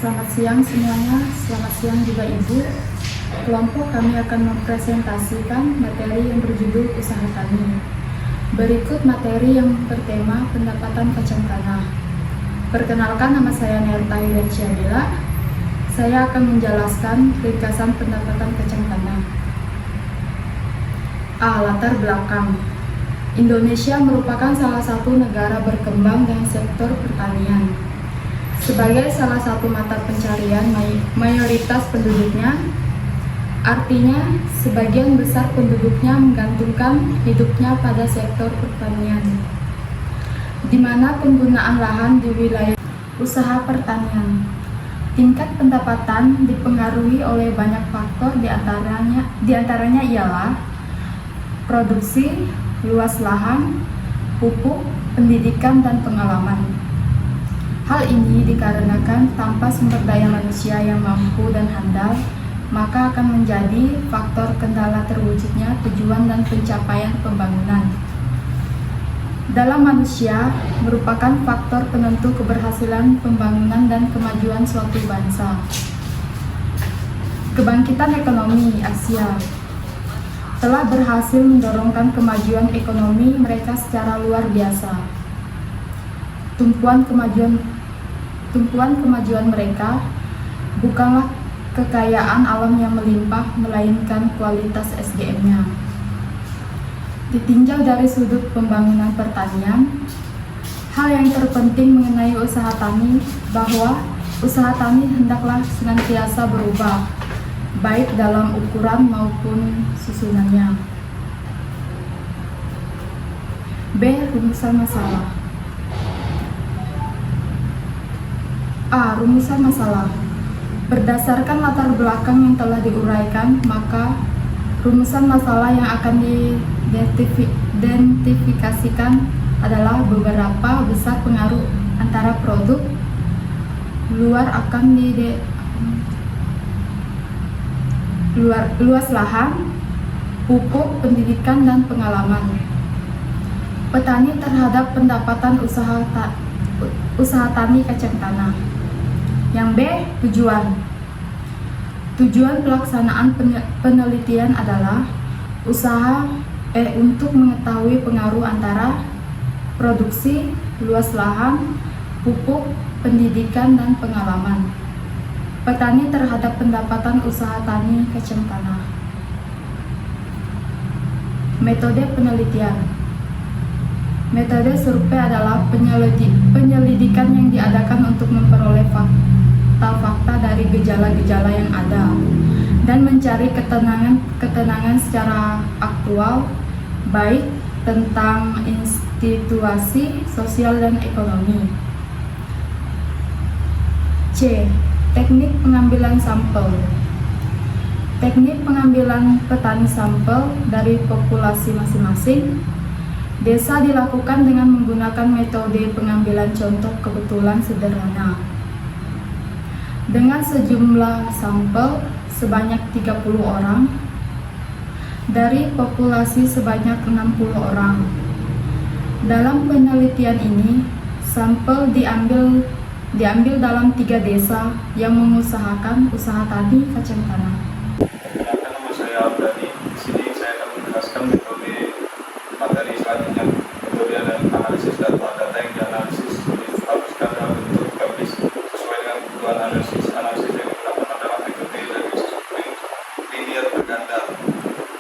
Selamat siang semuanya, selamat siang juga Ibu. Kelompok kami akan mempresentasikan materi yang berjudul Usaha Tani. Berikut materi yang bertema pendapatan kacang tanah. Perkenalkan, nama saya Nerta Hidaciadila. Saya akan menjelaskan ringkasan pendapatan kacang tanah. Latar belakang. Indonesia merupakan salah satu negara berkembang dengan sektor pertanian. Sebagai salah satu mata pencarian mayoritas penduduknya, artinya sebagian besar penduduknya menggantungkan hidupnya pada sektor pertanian, di mana penggunaan lahan di wilayah usaha pertanian. Tingkat pendapatan dipengaruhi oleh banyak faktor, diantaranya ialah produksi, luas lahan, pupuk, pendidikan, dan pengalaman. Hal ini dikarenakan tanpa sumber daya manusia yang mampu dan handal, maka akan menjadi faktor kendala terwujudnya tujuan dan pencapaian pembangunan. Dalam manusia merupakan faktor penentu keberhasilan pembangunan dan kemajuan suatu bangsa. Kebangkitan ekonomi Asia telah berhasil mendorongkan kemajuan ekonomi mereka secara luar biasa. Tumpuan kemajuan mereka bukanlah kekayaan alam yang melimpah, melainkan kualitas SDM-nya. Ditinjau dari sudut pembangunan pertanian, hal yang terpenting mengenai usaha tani bahwa usaha tani hendaklah senantiasa berubah, baik dalam ukuran maupun susunannya. B. Rumusan masalah. Rumusan masalah. Berdasarkan latar belakang yang telah diuraikan, maka rumusan masalah yang akan diidentifikasikan adalah beberapa besar pengaruh antara produk luas lahan, pupuk, pendidikan, dan pengalaman petani terhadap pendapatan usaha tani kacang tanah. Yang B. Tujuan pelaksanaan penelitian adalah untuk mengetahui pengaruh antara produksi, luas lahan, pupuk, pendidikan, dan pengalaman petani terhadap pendapatan usaha tani kacang tanah. Metode penelitian. Metode survei adalah penyelidikan yang diadakan untuk memperoleh fakta dari gejala-gejala yang ada dan mencari ketenangan secara aktual, baik tentang institusi sosial dan ekonomi. C. Teknik pengambilan sampel. Teknik pengambilan petani sampel dari populasi masing-masing desa dilakukan dengan menggunakan metode pengambilan contoh kebetulan sederhana dengan sejumlah sampel sebanyak 30 orang dari populasi sebanyak 60 orang. Dalam penelitian ini, sampel diambil dalam 3 desa yang mengusahakan usaha tani kacang tanah. Nama saya Abdani. Di sini saya akan menjelaskan metode materi selanjutnya, metode analisis data yang dianalisis diharuskan dalam bentuk grafis sesuai dengan kebutuhan analisis yang digunakan adalah metode dari survei linear berganda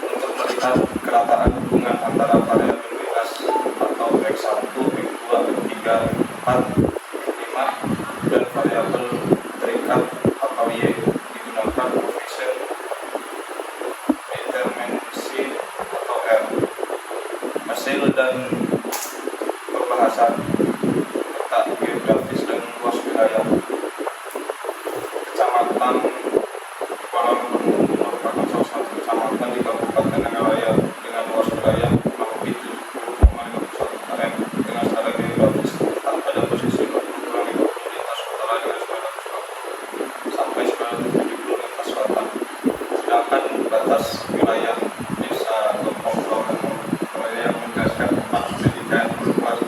untuk melihat kerataan hubungan antara variabel bebas atau X1, X2, X3, X4, X5 dan variabel terikat atau Y digunakan koefisien determinasi atau R. Hasil dan pembahasan letak geografis dan luas wilayah. Kecamatan Kuala Lumpur merupakan salah satu kecamatan di Kabupaten Nagaraya dengan luas wilayah kurang lebih 70,51 km dengan secara geografis tepat pada posisi 40 lintas utara dengan 920 sampai 970 lintas selatan. Sedangkan batas wilayah desa Lompong yang menegaskan tempat pendidikan membuat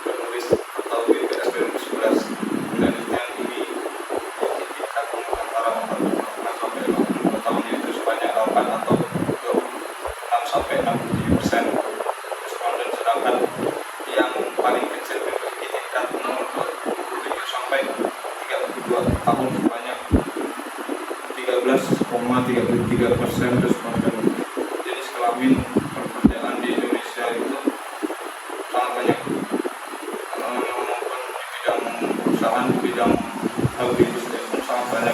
penulis atau BPS 2011. Penelitian ini 32 tahun sebanyak 13,33% responden. Jenis kelamin pekerjaan di Indonesia itu sangat banyak, maupun di bidang perusahaan, di bidang agribisnis pun sangat banyak.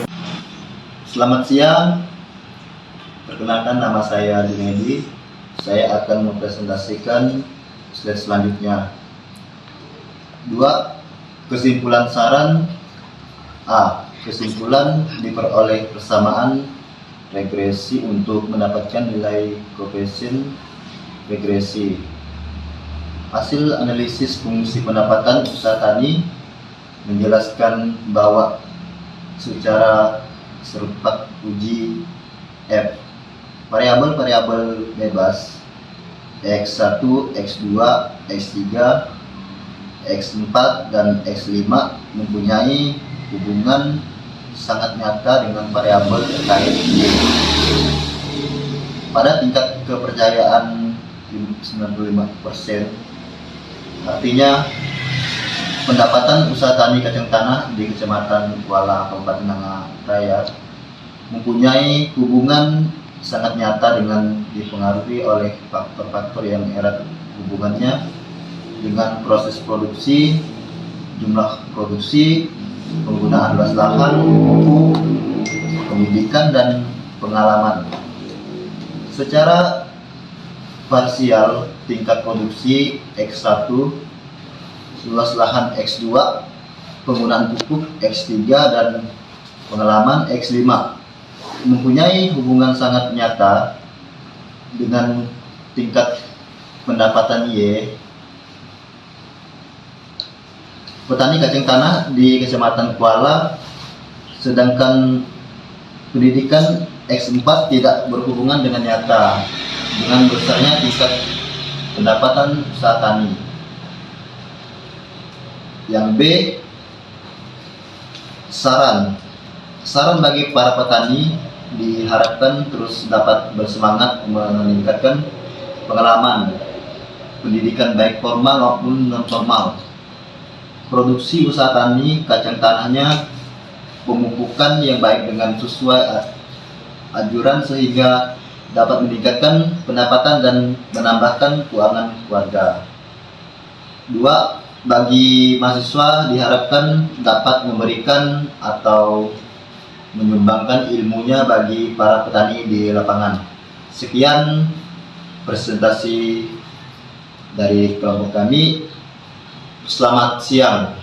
Selamat siang, perkenalkan nama saya Junedi. Saya akan mempresentasikan slide selanjutnya. 2. Kesimpulan saran. A. Kesimpulan diperoleh persamaan regresi untuk mendapatkan nilai koefisien regresi. Hasil analisis fungsi pendapatan usaha tani menjelaskan bahwa secara serupat uji F variabel-variabel bebas X1, X2, X3, X4, dan X5 mempunyai hubungan sangat nyata dengan variabel terkait Y. Pada tingkat kepercayaan 95%, artinya pendapatan usaha tani kacang tanah di Kecamatan Kuala, Kabupaten Nanggala Raya mempunyai hubungan sangat nyata dengan dipengaruhi oleh faktor-faktor yang erat hubungannya dengan proses produksi, jumlah produksi, penggunaan luas lahan, pupuk, pendidikan, dan pengalaman. Secara parsial, tingkat produksi X1, luas lahan X2, penggunaan pupuk X3, dan pengalaman X5 mempunyai hubungan sangat nyata dengan tingkat pendapatan Y. Petani kacang tanah di Kecamatan Kuala, sedangkan pendidikan X4 tidak berhubungan dengan nyata dengan besarnya tingkat pendapatan usaha tani. Yang B, saran bagi para petani diharapkan terus dapat bersemangat meningkatkan pengalaman pendidikan baik formal maupun non formal, produksi usaha tani kacang tanahnya, pemupukan yang baik dengan sesuai anjuran sehingga dapat meningkatkan pendapatan dan menambahkan keuangan keluarga. 2. Bagi mahasiswa diharapkan dapat memberikan atau menyumbangkan ilmunya bagi para petani di lapangan. Sekian presentasi dari kelompok kami. Selamat siang.